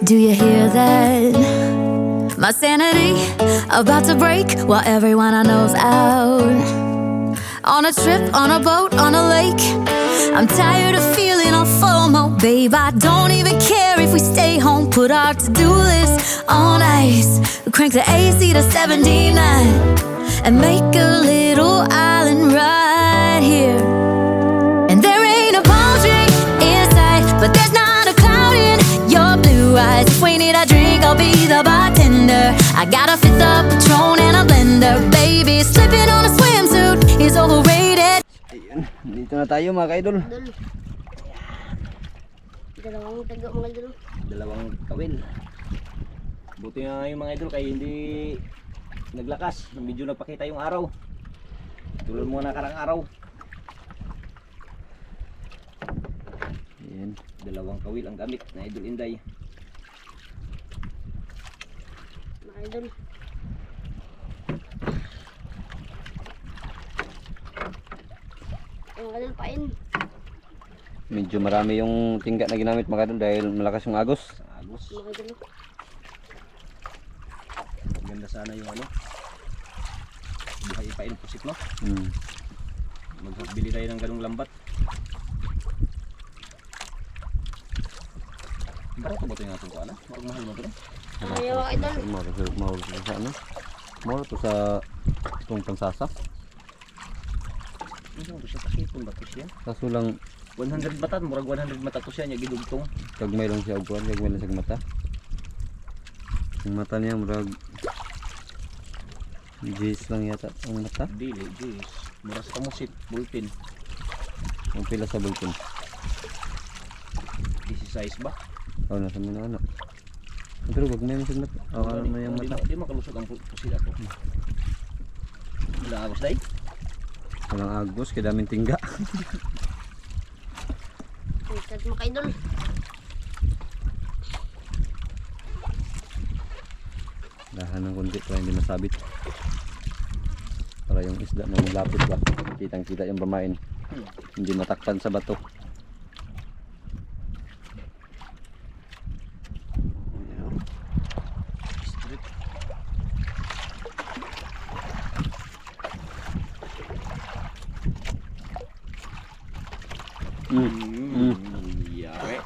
Do you hear that? My sanity about to break while everyone I know's out. On a trip, on a boat, on a lake. I'm tired of feeling all FOMO. Babe, I don't even care if we stay home. Put our to-do list on ice. Crank the AC to 79 and make a little island right here. And there ain't a palm tree in sight, but there's not a cloud in your blue eyes. If we need a drink, I'll be the bartender. I got a fifth of Patron and a blender. Baby, slipping on a swimsuit is overrated. Ayun, dito na tayo mga kaidol. Dalawang taga mga idol. Dalawang kawil. Buti nga ngayon mga idol kaya hindi naglakas. Medyo nagpakita yung araw. Tulad mo na karang araw. Ayan, dalawang kawil ang gamit na Idol Inday. Mga idol. Mga idol pain. Medyo marami yung tingga na ginamit mga idol dahil malakas yung agos. Mga idol. Ganda sana yung ano. Buhay ipain pusik no. Magbili tayo ng ganung lambat. Barato ba ito yung atong kuala? Marag mahal mo ito no? Ayaw mga idol. Mahal ito sa ano? Mahal ito sa itong pansasa. Ano ito siya? Pakipon ba ito siya? Kaso lang 100 batat, murag 100 mata to siya niya gidugtong. Kagmay lang siya upuan, kagmay lang siya mata. Ang mata niya murag Jis lang yata ang mata. Dili, Jis. Mura sa kamusit, bulpin. Ang pila sa bulpin. Easy size ba? Oo, nasa mo na ano. Pero wag may masig mata. Oo, may yung mata. Di makalusot ang pusit ako. Walang agos day? Walang agos, kaya daming tingga. Ikat mga idol. Dahan ng konti para hindi masabit. Para yung isda na malapit ba. Kitang kita yung pamain. Hindi matakpan sa bato. Yare.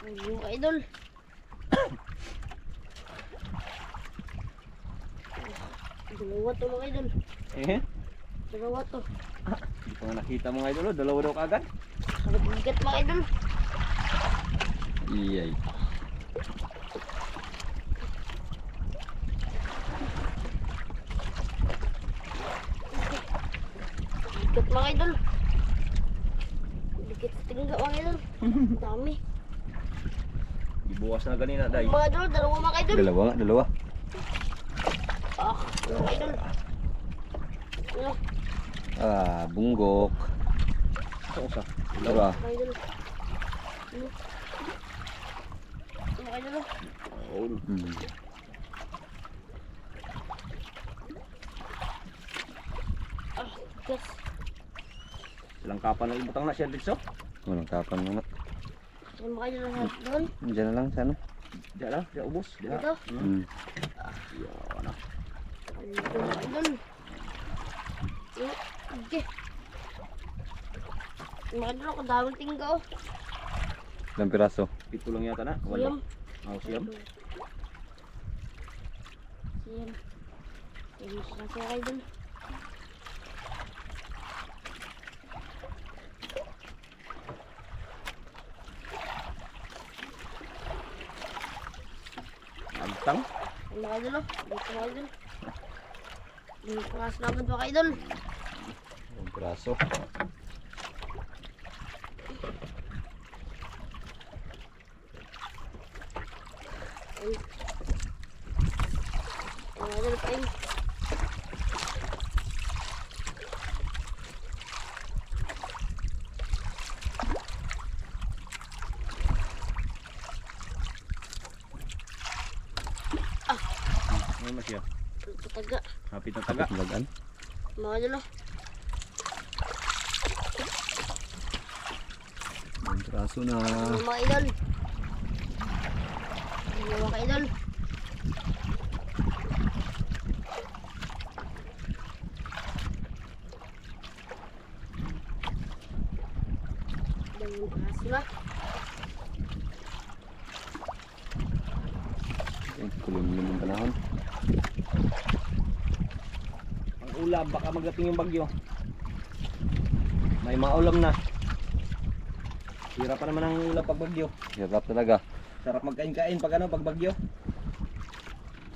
Mga idol. Dalawa to mga idol. Dalawa to. Hindi ko nga nakita mga idol. Dalawa daw kagad. Bigat mga idol. Iyay. Bigat mga idol. Bigat sa tingga mga idol. Dami. Ibuwas na ganina day. Mga idol, dalawa mga idol. Dalawa nga, dalawa. Mga idol. Ano? Bunggok. Saan sa? Dalawa. Mga idol. Ano? Mga idol. Gas. Ilang kapan na ibutang na siya dito? Walang kapan na. Yung mga idol na doon. Diyan na lang sa ano? Diyan lang, diyan ubos. Dito. Yun. Dito mga idol. Okay. Mga idol, ako daming tingga oh. Ilang piraso? Pito lang yata na. Siyam. Siyam. Siyam. Siyam sa mga idol. Agtang? Mga idol oh. Dito mga idol. Dito mga salamat mga idol. Ilang piraso? Mga idol pain. Ano na siya? Taga. Hapit na taga. Lagan. Mga idol oh. Ang piraso na. Mga idol. Mga ka-idol. Dalawang kaso na. Kulim-kulim yung panahon. Ang ulap, baka magdating yung bagyo. May maulam na. Hirap pa naman ang ulap pag bagyo. Hirap talaga. Sarap magkain-kain pag ano, pag bagyo.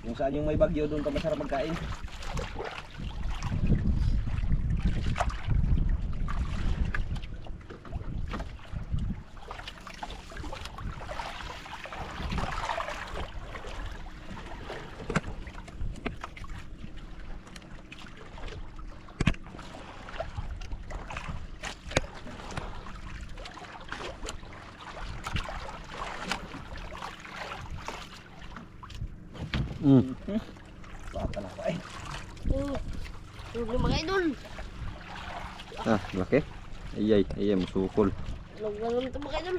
Kung saan yung may bagyo, doon pa masarap magkain. Baka na pa eh. Tulog mga idol. Ah, laki. Ayay, masukol. Tulog ito mga idol.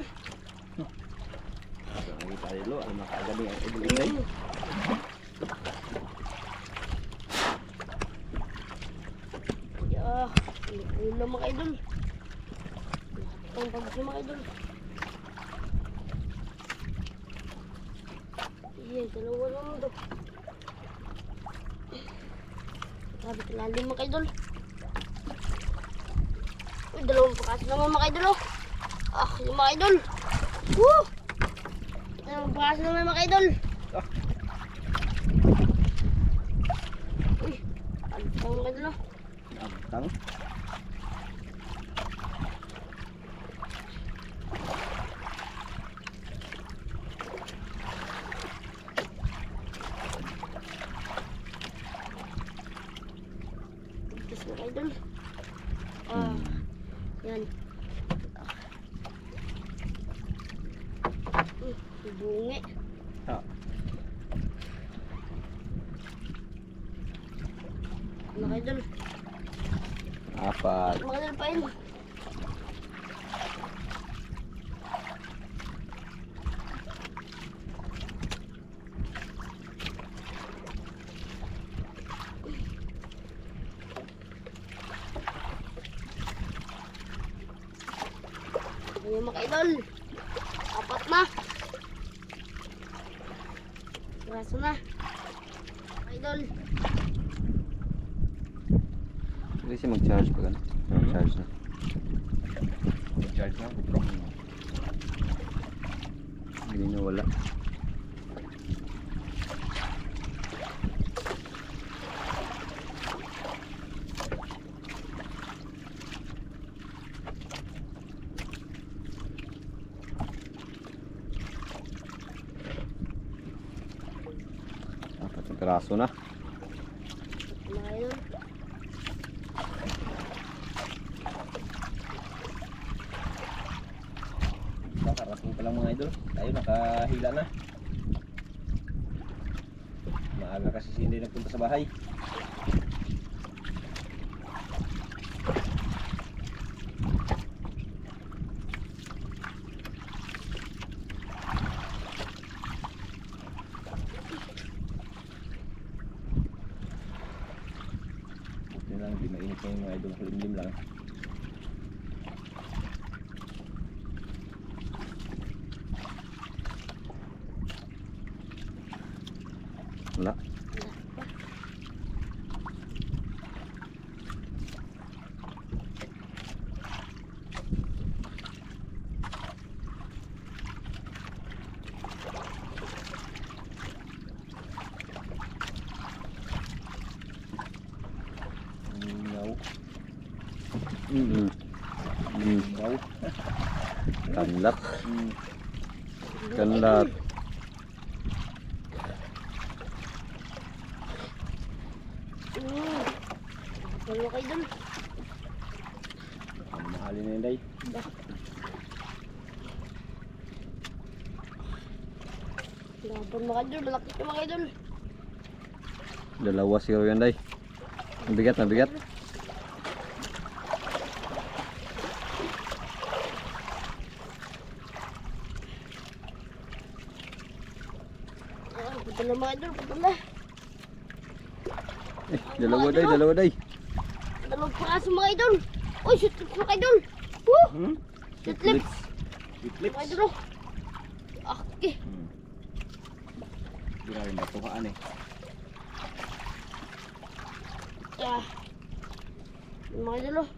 Lagi tayo lo, ano makagabi ang idol-iday. Tulog mga idol. Ang pagkakas mga idol. Dalawa lang ito. Sabi ko lalim mga idol. Uy, dalawang pakas naman mga idol oh. Yung mga idol. Woo! Dalawang pakas naman mga idol. Uy, alpang mga idol oh. Abtang. Tapos mga idol. Yan. Bungi. Ah. Mga idol. Apat. Mga idol pa yun. Ayan mga idol. Apat na. Braso na. Mga idol. Hindi siya mag-charge pa gano'n. Mag-charge na. Mag-charge na. Hindi na wala. Apat na piraso na. Mga idol. Nakarating pa lang mga idol. Tayo nakahila na. Maaga kasi si hindi nagpunta sa bahay. Buti na lang, di mainit na yung mga idol. Kulimlim lang. Wala. Ngaw. Ngaw. Kanlat. Kanlat. Kapal mga idol. Ang mahalin na yun, day. Laban mga idol. Malaki ito mga idol. 2-0 yan, day. Mabigat, mabigat. Ano mga idol, patuloy. Dalawa day, dalawa day. Dalawang piraso mga idol. Uy, shoot lips mga idol. Woo! Shoot lips. Shoot Mga lips. idol. Okay. Grabe ba tuhaan eh. Ah. Mga idol.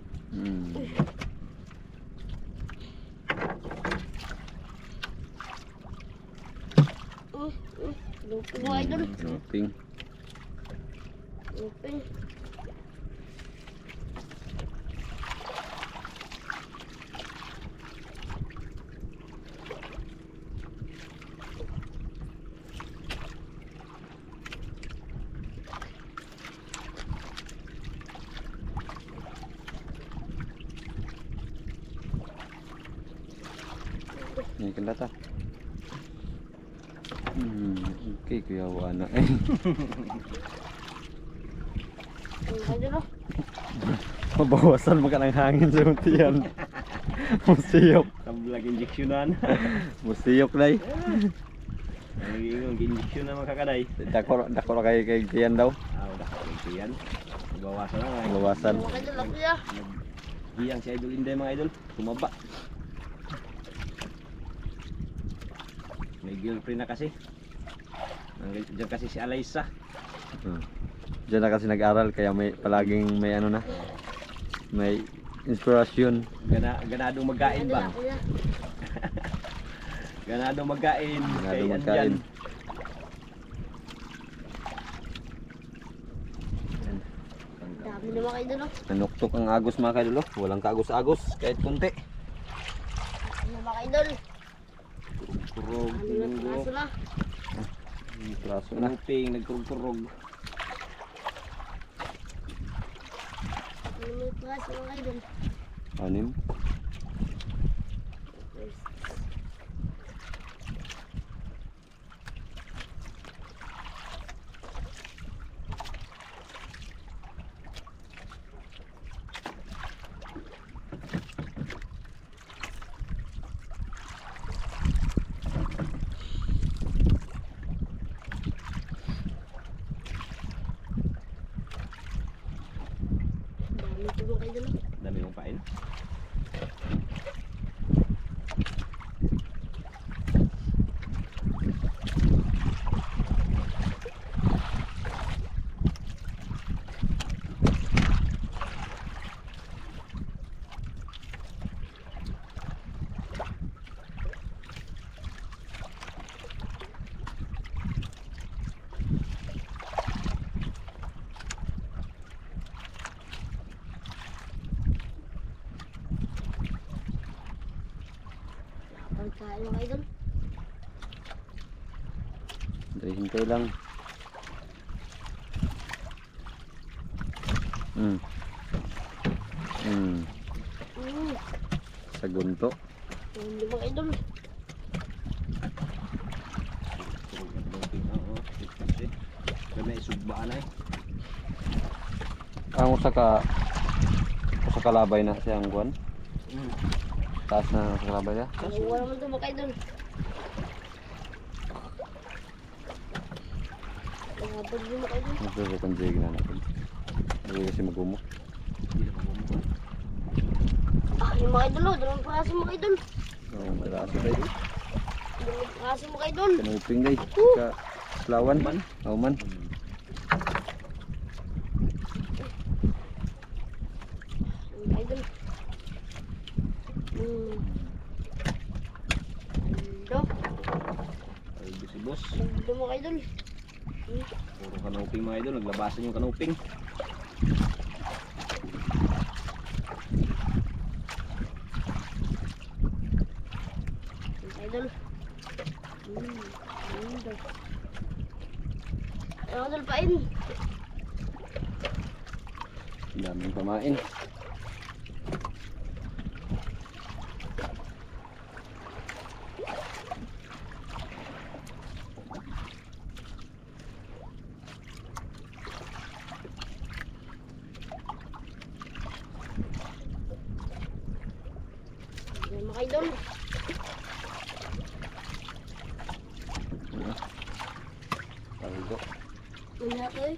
Lupin mga idol. Luping. Lupin. Ini kan data. Okay, kuya wana eh. Mga idol. Mabawasan mo ka ng hangin sa untiyan. Musiyok. Tablag injeksyonan. Musiyok day. Ang injeksyon na makakaday. Dako kay tiyan daw. Dako kay tiyan. Bawasan na. Bawasan. Mga idol, ako ya. Hiyang si Idol Inday mga idol. Tumaba. May girlfriend na kasi. Diyan kasi si Alaysa. Diyan na kasi nag-aral kaya may palaging may ano na. May inspirasyon. Ganadong magkain ba? Ako ya. Ganadong magkain. Ganadong magkain. Dami na mga idol. Nanuktok ang agos mga kaidol. Walang kaagos-agos kahit kunti. Ano mga idol? Kurog. Ano na piraso na? Praso na. Nagkurog. Nagkurog. Ano na piraso mga idol? Anim. Dami ito mga idol. Dami mong pain. Pagkain mga idol. Dari hintay lang. Sa gunto. Hindi mga idol. Kami isugbaan ay. Ang usa ka kalabay na siyang kuan. Taas na sa kalabay na. Wala naman ito mga idol. Nabag yung mga idol. Magduro kang jig na natin. Hindi kasi magumok. Hindi na mabumukan. Yung mga idol, dalawang piraso mga idol. Oo, malaso tayo. Dalawang piraso mga idol. Kanuping day. Ka Slawan man. Oh man. Mga idol. Ito. Ay, si boss. Ito mga idol. Puro kanuping mga idol. Naglabasan yung kanuping. Mga idol. Ito. Mga idol pain. Daming pamain. Ayan, mga idol. Ay.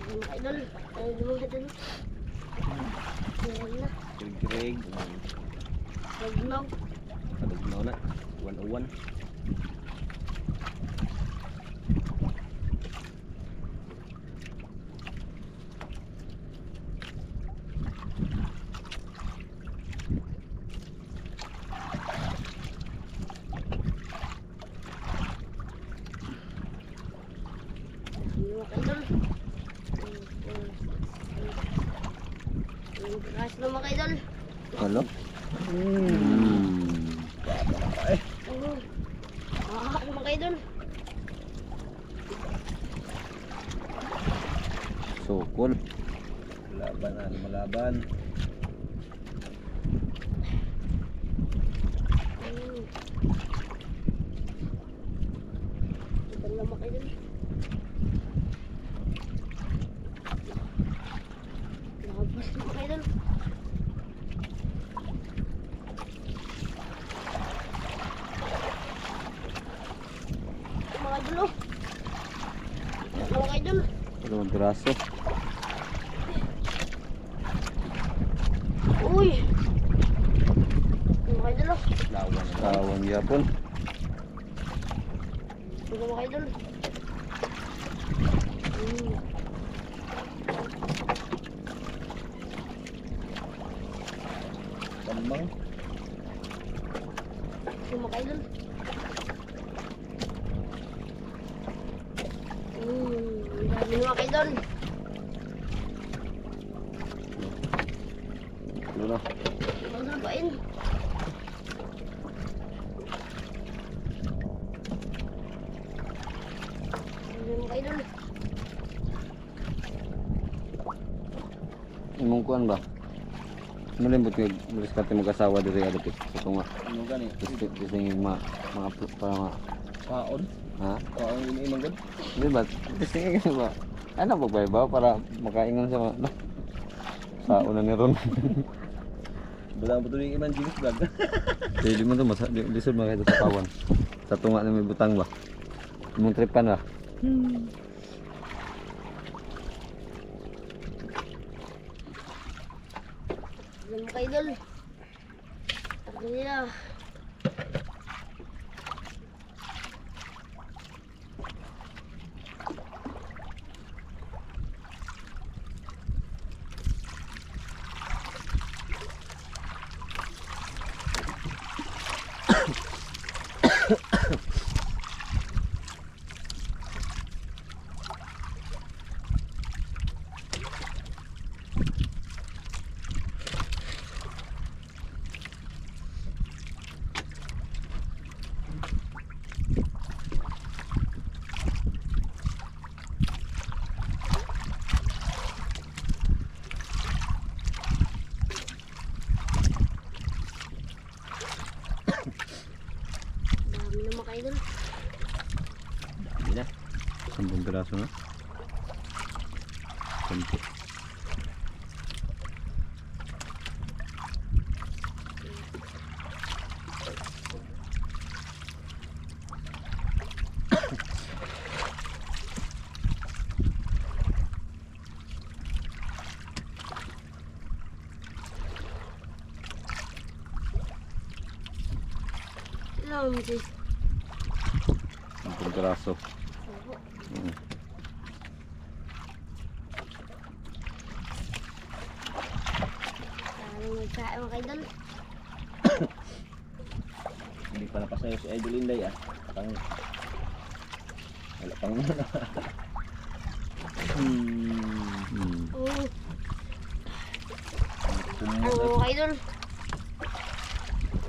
Mga idol. Ay, mga idol. Meron na. Kirig. Nagnaw. Kadugnaw na. 101. Mga idol. Ang kakas na mga idol. Halo? Oo. Mahahak na mga idol. Sukol. Laban na, lumalaban. Ito lang mga idol. Nakabas na mga idol. Mga idol oh. Ito mga idol. Dalawang piraso. Uy. Mga idol oh. Tawang yapon. Ito mga idol. Tambang. Ito mga idol. Ang dami mga idol. Ano na? Ang pain. Mga idol. Imong kuan ba? Malimbot nga bilis ka tayo mag-asawa diri adapit sa tunga. Ano gani? Gusto yung mga para mga Kaon? ha? Kaon ini imong gud? Di ba? Gusto nga ba? Ano ba ba para makaingon sa mga sa una ni Ron. Bulang betul yung iman James vlog. Jadi mo to lisod mga sa kawan. Sa tunga na may butang ba? Imong tripan ba? Mga idol. Sabi nila. Dami na mga idol. Hindi na. 10 piraso na. 10. Alam mo sis. 10 piraso. Dami magkain mga idol. Hindi pa napasayo si Idol Inday ah. Pang wala pang Oo. Tumot Ano mga idol?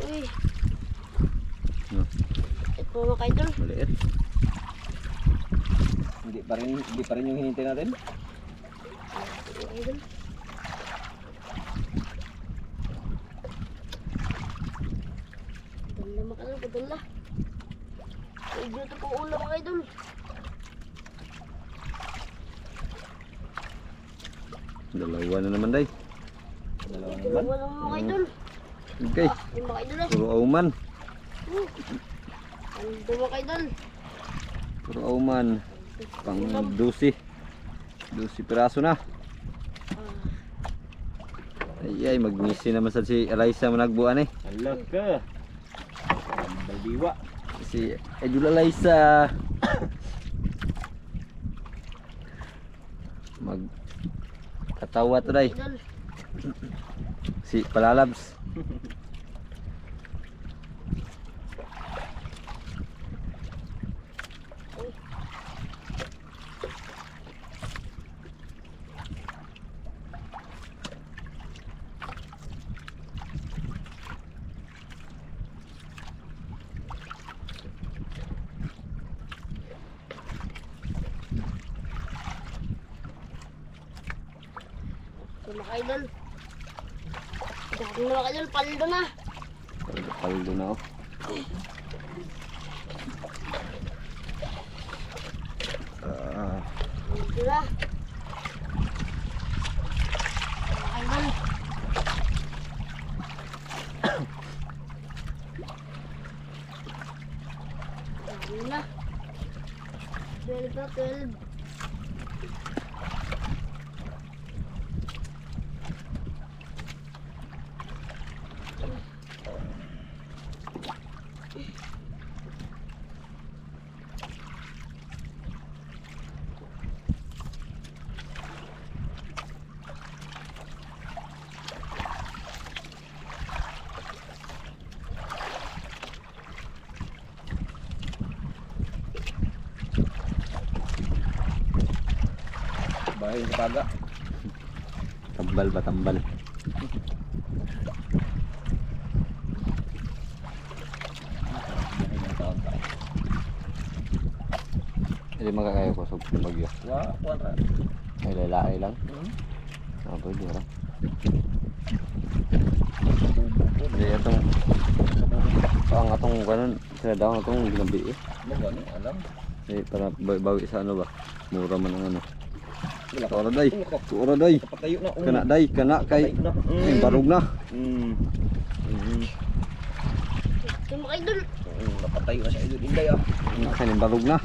Uy. No. Ito mga idol. Maliit. Hindi pa rin yung hinintay natin. Mga idol. Padala mga idol, padala. Medyo ito pong ulam mga idol. Dalawa na naman day. Dalawa naman. Dalawa lang mga idol. Okay. Yung mga idol ah. Puro auman. Ando mga idol. Puro auman. Pang 12. 12 piraso na. Ay, magmisi naman sa si Eliza managbuan eh. Alag ka. Baldiwa. Si Idol Eliza. Katawa to day. Idol. Si Palalabs. So mga idol. Dami na mga idol. Paldo na. Paldo na oh. Paldo na. Mga idol. Dami na. 12 na 12. Bahay sa paga. Tambal ba tambal? Hindi makakayo ko sa bagyo. Wala. Ay lalaki lang. Pwede ra. Hindi atong ang atong kanon sila daw atong ginabi eh. Magano alam. Eh para bawi sa ano ba? Mura man ang ano. Ora day. Ora day. Patayo na. Kana day, kana kay barog na. So mga idol. Napatayo na siya idol Inday ah. Kani barog na.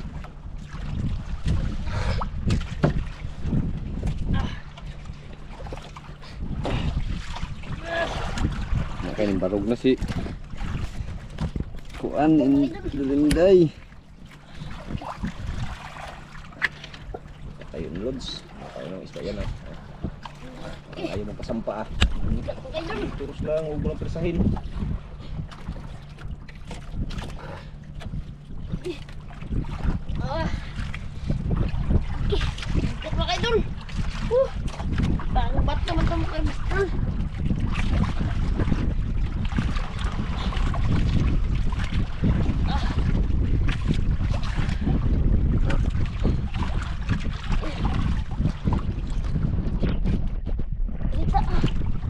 Kani barog na si Kuan Inday. Patayo ng lods. Patayo ng isda yan ah. Ayaw mong pasampa ah. Mga idol. Turus lang, huwag mo lang persahin. Okay, mga idol. Parang ba't naman ito mga idol?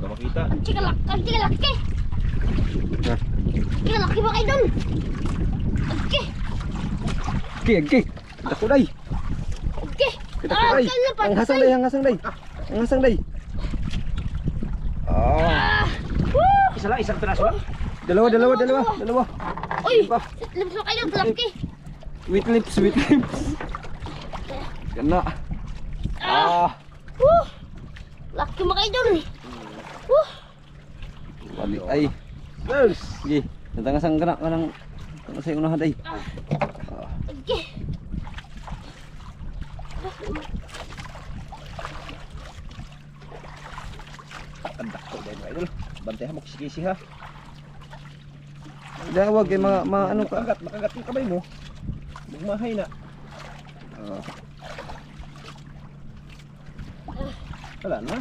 Huwag makita. Ang laki. Ang laki mga idol. Okay. Okay. Dako day. Okay. Kita ko day. Ang hasang day, ang hasang day. Ang hasang day. Isa lang, isang piraso lang. Dalawa. Uy, Pa. lips mga idol, laki. Sweet lips. Kena. Laki mga idol. Wali ay. Yes. Gi. Natang kana kanang sa unahan day. Okay. Ang dako dahil mga idol. Bantay ha, magkisi-kisi ha. Dawag kay mga ano ka. Makagat yung kamay mo. Bugmahay na. Wala na.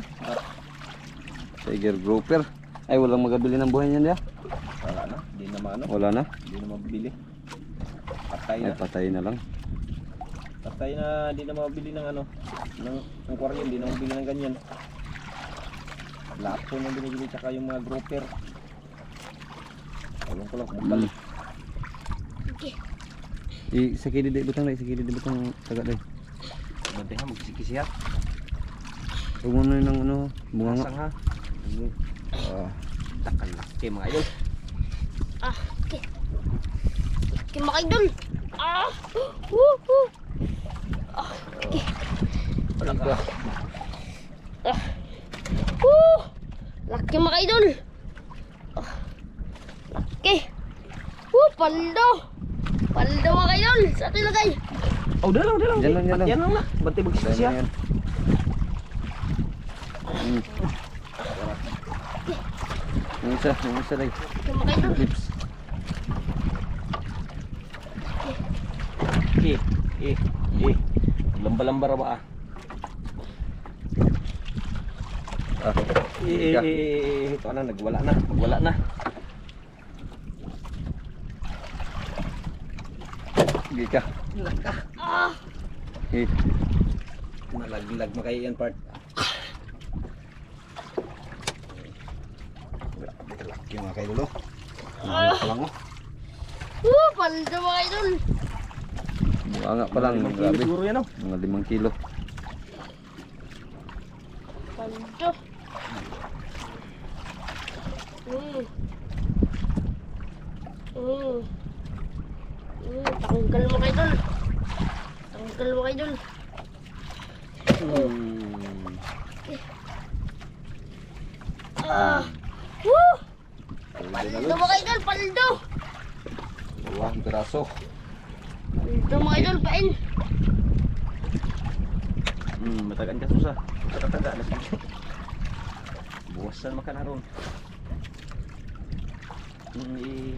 Tiger grouper. Ay walang magabili ng buhay niyan dia. Wala na. Hindi na maano. Wala na. Hindi na mabili. Patay Ay na. patay na lang. Patay na. Hindi na mabili ng ano. Ng aquarium. Hindi na mabili ng ganyan. Lapo na binibili tsaka yung mga grouper. Tawag ko lang kumabalik. Okay. Sakidi di butang taga day. Bantay ha, magkisi-kisi ha. Huwag mo na ng ano, bunga nga. Asang ha. Takalaki mga idol. Okay. Laki mga idol. Ah! Woo! Okay. Ika. Woo! Laki mga idol. Laki. Woo! Paldo. Paldo mga idol. Sa ito ilagay. Oh, dalang. Yan lang. Yan lang na. Bantay bagsis siya. Yan. Yung isa lagi. Laki mga idol. Clips. Lamba-lamba ra ba ah? Ah. Ika. Ito na, magwala na. Ika. Ah! Eh. Malaglag makay yan part. Laki mga kaidol. Ah! Lang oh. Woo! Paldo mga idol. Buanga pa lang. 5 kilo Grabe. siguro yan oh. Mga 5 kilo. Paldo. Tanggal mo kayo dun. Tanggal mo kayo dun. Ah! Woo! Paldo mo kayo dun, paldo! Buang piraso. Paldo mo kayo dun, pain. Matagaan ka susah. Tataga na sige. Buwasan makan haron.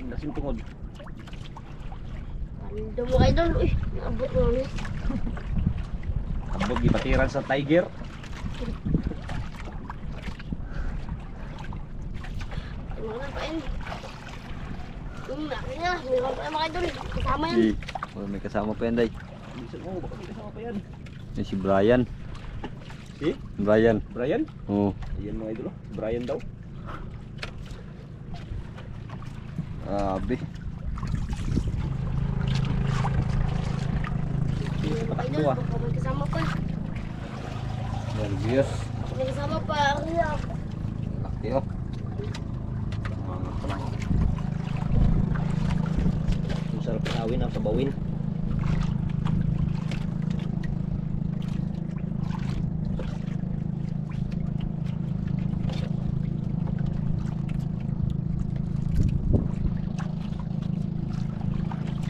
Nasin tungod. Paldo mo kayo dun. Uy, naabot mo ni. Abog gibatiran sa tiger. Ano na, pain. Laki na. Meron pa naman kayo dun. Kasama yan. Eh. Wala may kasama pa yan day. Bisan mo, baka may kasama pa yan. Yan si Brian. Si? Brian. Brian? Oo. Ayan mga idolo. Brian daw. Grabe. Meron pa kayo dun. Baka may kasama pa. Nervyos. May kasama pa. Kaya. Laki oh. Ang sarap awin ang sabawin.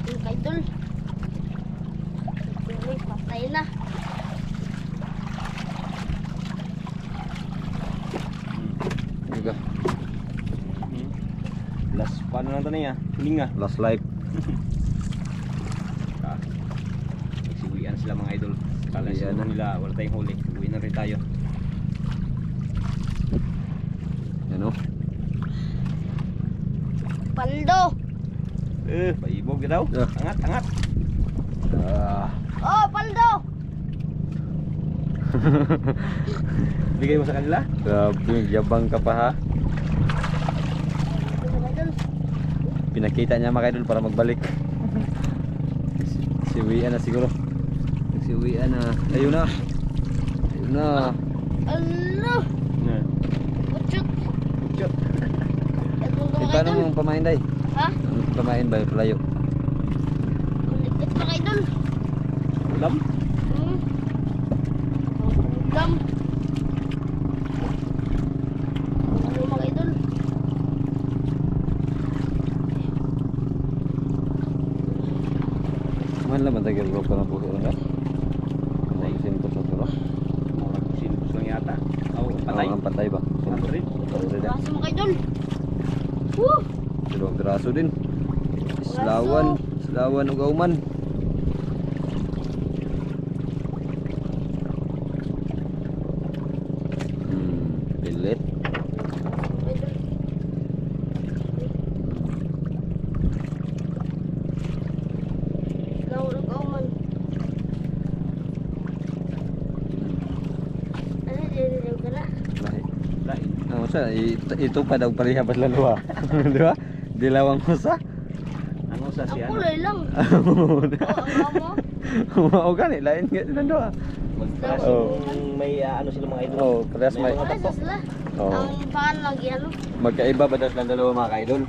Yung kaidol. Tuloy, patay na. Ika. Last paano lang ito niya? Hulinga. Last life. Nagsiwian sila mga idol. Kala Uwian siguro na. nila wala tayong huli. Uwi na rin tayo. Yan oh. Paldo. Paibog ka daw. Ah. Angat. Ah. Oh, paldo. Bigay mo sa kanila. Grabe, yabang ka pa ha. Yung kaidol. Pinakita niya mga idol para magbalik. Siwian na siguro. Siwian na. Ayun na. Ayun na. Ano? Na. Kutsut. Chot. Ito Eh, mga paano kaidol. mong pamain day? Ha? Pamain ba palayo? Kulit mga kaidol. Ulam. Ulam. Ano mga kaidol? Man lang matagil ko pa ng buhay lang ha. Ayusin ko sa turo. Murag sinubos lang yata. Oh, patay. Ang patay ba? Patay rin. Kaso mga kaidol. Woo! Dalawang piraso din. Islawan ug auman. Pilit. Kaidol. Ikaw man. Ano, dinidinig ka na? Lahi. Lain. Ano sa ito pa daw pariha ba lalawa. Di ba? Dilawang mo sa. Ano sa Ang si ano? kulay lang. Oh, ang mo. Mao gani lain nga sila duha. Magparas Oh. yung may ano sila mga idol. Oh, parehas may Wala sa sila. oh. Ang pangan lagi ano. Magkaiba ba daw silang dalawa mga kaidol?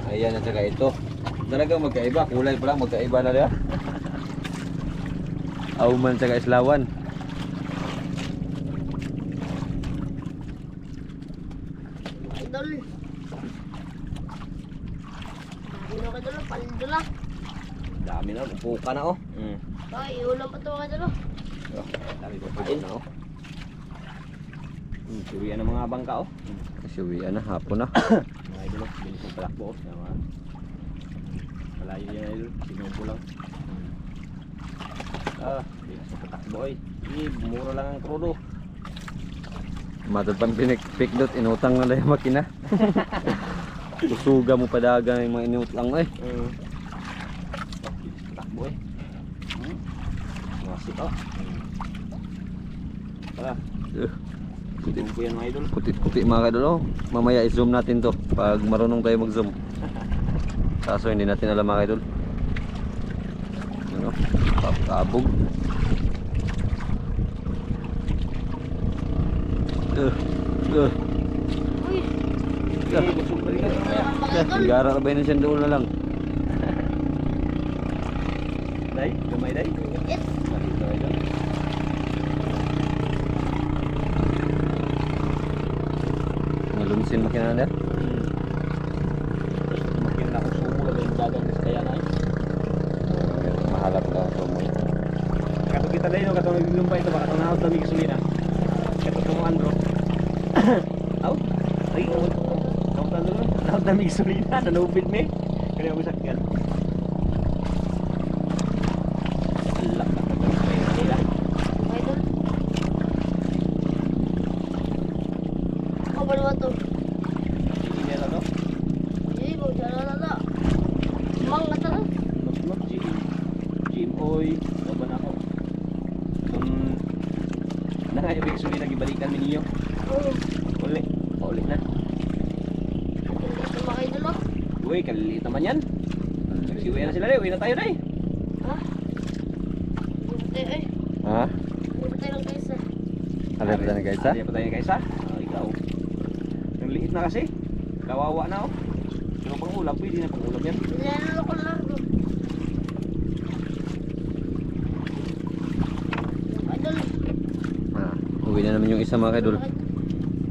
Ayan at saka ito. Talagang magkaiba, kulay pa lang magkaiba na rin. Auman sa Islawan. Idol. Dami na idol, paldo na. Dami na, puka na oh. Ay, ulam pa to idol. Dami pa pa din oh. Suwian ng mga bangka oh. Kasuwian na, hapon na. Mga idol oh, bilis ng palakbo oh. Yung mga malayo yan idol, sinubo lang. Bilis ng patakbo eh. Mura lang ang krudo. Matod pang pinipikdot, inutang na lang yung makina. Usuga mo padagan yung mga inutang eh. Bilis ng patakbo eh. Masik oh. Tara, tingnan ko yan mga idol. Puti-puti mga kadol. Oh. Mamaya i-zoom natin to pag marunong tayo mag-zoom. Kaso hindi natin alam mga kadol. Ano? Kabog. Uy, Busog pa rin ka. mga idol. Gara ka ba yun siyang doon na lang? Day, gamay day. It. Maliit na idol. Ngalumsin makina na. Makin na ako sumo na yung dagang kaya na eh. Mahalap ka so mo. Kato kita day no, kato naglumpay ito, baka ito na dami gasolina. Kato tumuan bro. Out? Ay, out na doon. Out dami gasolina, nanubid me. Kaya ako sakyan. Alak na kagalumpay na nila. Idol. Ako ba naman to? Hindi na to. Hindi, magdala. Mga tara. Not GM oy, baba na ako. Nangayo ba gasolina, gibalikan mi niyo. Oo. Paulit na. Ito mga idol oh. Uy, kaliliit naman yan. Nagsiuwi na sila day, uwi na tayo day. Ha? Hindi eh. Ha? Hindi tayo lang guys ah. Halap na guys ha? Hindi pa tayo guys ha? Ikaw. Ang liit na kasi. Kawawa na oh. Pero pang ulam, pwede na pang ulam yan. Nilalalo ko lang bro. Idol. Uwi na naman yung isa mga kadol. Dami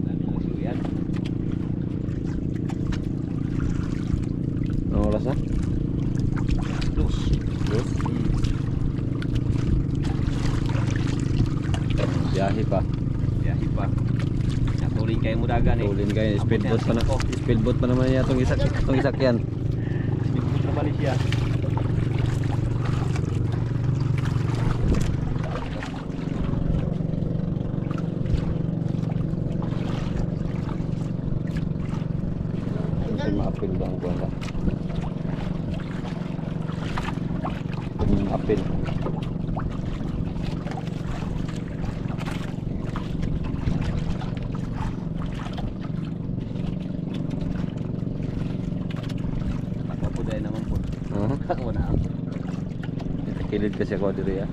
na nagsiuwian. Anong oras na? Dos. Biyahe pa. Biyahe pa. Natuloy kayo mo dagan eh. Tulin kayo, speedboat pa na. Speedboat pa naman niya itong isakyan. Speedboat na Malaysia. Kasi ma-apil ba ang buwan na? Apil. Ako dahil naman po. Ako na ako. Kilid kasi ako dito ya.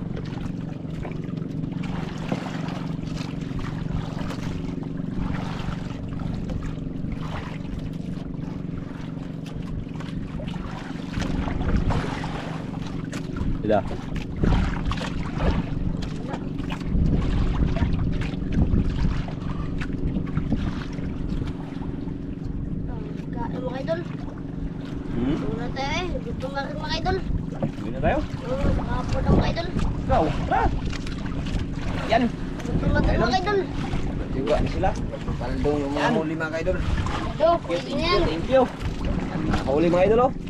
Ila. Kain mga idol. Una tayo eh. Gutom na rin mga idol. Uwi na tayo. Oo, makapon na mga idol. Ikaw. Tara. Yan. Gutom na tayo mga idol. Tiwa na sila. Paldo yung mga huli mga idol. Idol, pwede na yan. Thank you. Huli mga idol oh.